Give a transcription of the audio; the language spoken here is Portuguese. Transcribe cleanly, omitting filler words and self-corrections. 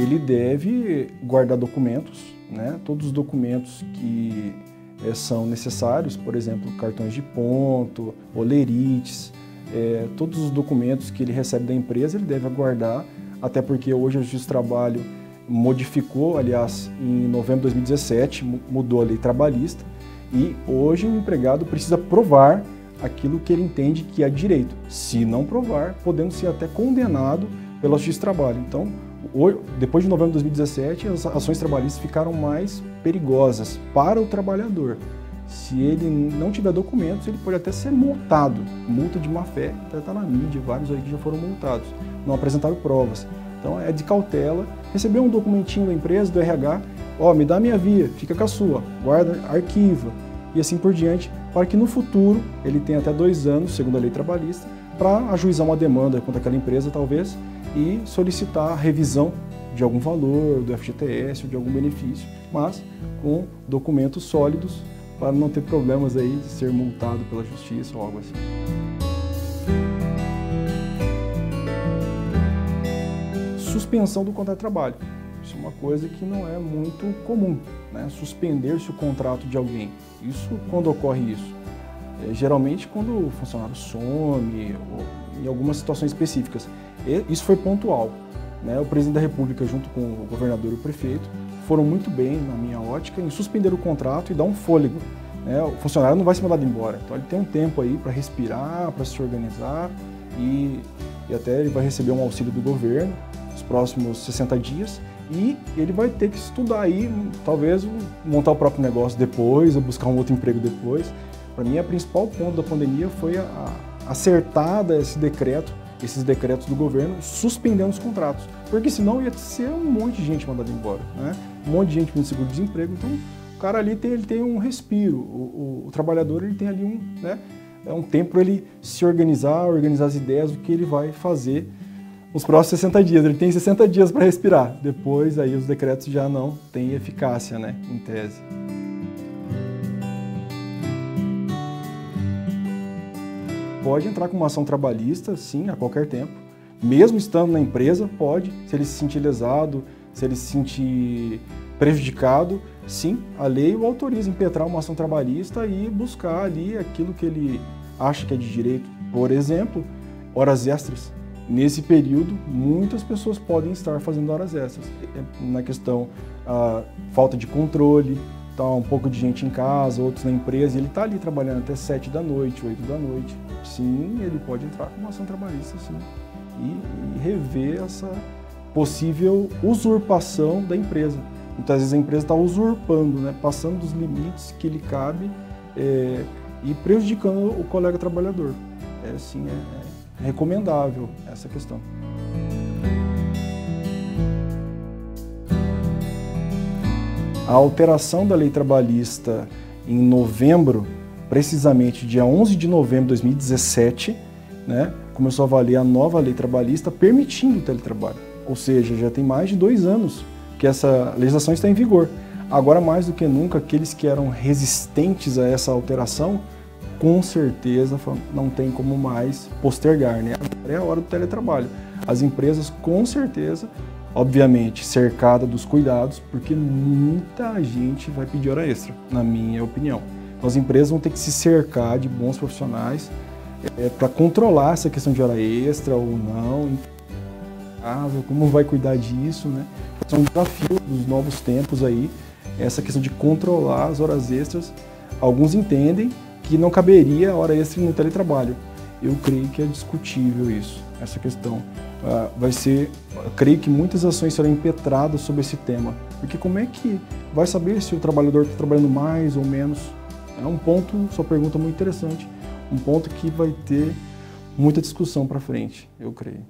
ele deve guardar documentos, né? Todos os documentos que são necessários, por exemplo, cartões de ponto, olerites, todos os documentos que ele recebe da empresa ele deve guardar, até porque hoje a Justiça do Trabalho modificou, aliás, em novembro de 2017, mudou a lei trabalhista, e hoje o empregado precisa provar aquilo que ele entende que é direito. Se não provar, podendo ser até condenado pela Justiça do Trabalho. Então, depois de novembro de 2017, as ações trabalhistas ficaram mais perigosas para o trabalhador. Se ele não tiver documentos, ele pode até ser multado. Multa de má-fé, até está na mídia, vários aí que já foram multados. Não apresentaram provas. Então é de cautela. Recebeu um documentinho da empresa, do RH, me dá minha via, fica com a sua, guarda, arquiva, e assim por diante, para que no futuro ele tenha até 2 anos, segundo a lei trabalhista, para ajuizar uma demanda contra aquela empresa, talvez, e solicitar a revisão de algum valor, do FGTS ou de algum benefício, mas com documentos sólidos para não ter problemas aí de ser multado pela justiça ou algo assim. Suspensão do contrato de trabalho. Isso é uma coisa que não é muito comum, né? Suspender-se o contrato de alguém. Isso, quando ocorre isso? Geralmente quando o funcionário some, ou em algumas situações específicas. Isso foi pontual, né? O presidente da República, junto com o governador e o prefeito, foram muito bem, na minha ótica, em suspender o contrato e dar um fôlego, né? O funcionário não vai ser mandado embora, então ele tem um tempo aí para respirar, para se organizar e até ele vai receber um auxílio do governo nos próximos 60 dias e ele vai ter que estudar aí, talvez montar o próprio negócio depois ou buscar um outro emprego depois. Para mim, o principal ponto da pandemia foi acertar esses decretos do governo suspendendo os contratos, porque senão ia ser um monte de gente mandada embora, né? Um monte de gente com seguro-desemprego, então o cara ali ele tem um respiro, o trabalhador ele tem ali um tempo para ele se organizar as ideias do que ele vai fazer nos próximos 60 dias. Ele tem 60 dias para respirar, depois aí os decretos já não têm eficácia, né, em tese. Pode entrar com uma ação trabalhista, sim, a qualquer tempo. Mesmo estando na empresa, pode. Se ele se sentir lesado, se ele se sentir prejudicado, sim, a lei o autoriza a impetrar uma ação trabalhista e buscar ali aquilo que ele acha que é de direito. Por exemplo, horas extras. Nesse período, muitas pessoas podem estar fazendo horas extras. Na questão, falta de controle, tá um pouco de gente em casa, outros na empresa, e ele está ali trabalhando até 7 da noite, 8 da noite. Sim, ele pode entrar com uma ação trabalhista, sim, e rever essa possível usurpação da empresa. Muitas vezes a empresa está usurpando, né, passando dos limites que lhe cabe e prejudicando o colega trabalhador. Sim, é recomendável essa questão. A alteração da lei trabalhista em novembro, precisamente dia 11 de novembro de 2017, né, começou a valer a nova lei trabalhista permitindo o teletrabalho. Ou seja, já tem mais de 2 anos que essa legislação está em vigor. Agora, mais do que nunca, aqueles que eram resistentes a essa alteração, com certeza não tem como mais postergar, né? É a hora do teletrabalho. As empresas, com certeza, obviamente, cercada dos cuidados, porque muita gente vai pedir hora extra, na minha opinião. Então, as empresas vão ter que se cercar de bons profissionais para controlar essa questão de hora extra ou não, como vai cuidar disso, né? É um desafio dos novos tempos aí, essa questão de controlar as horas extras. Alguns entendem que não caberia hora extra no teletrabalho. Eu creio que é discutível isso, essa questão. Creio que muitas ações serão impetradas sobre esse tema, porque como é que vai saber se o trabalhador está trabalhando mais ou menos? É um ponto, sua pergunta é muito interessante, um ponto que vai ter muita discussão para frente, eu creio.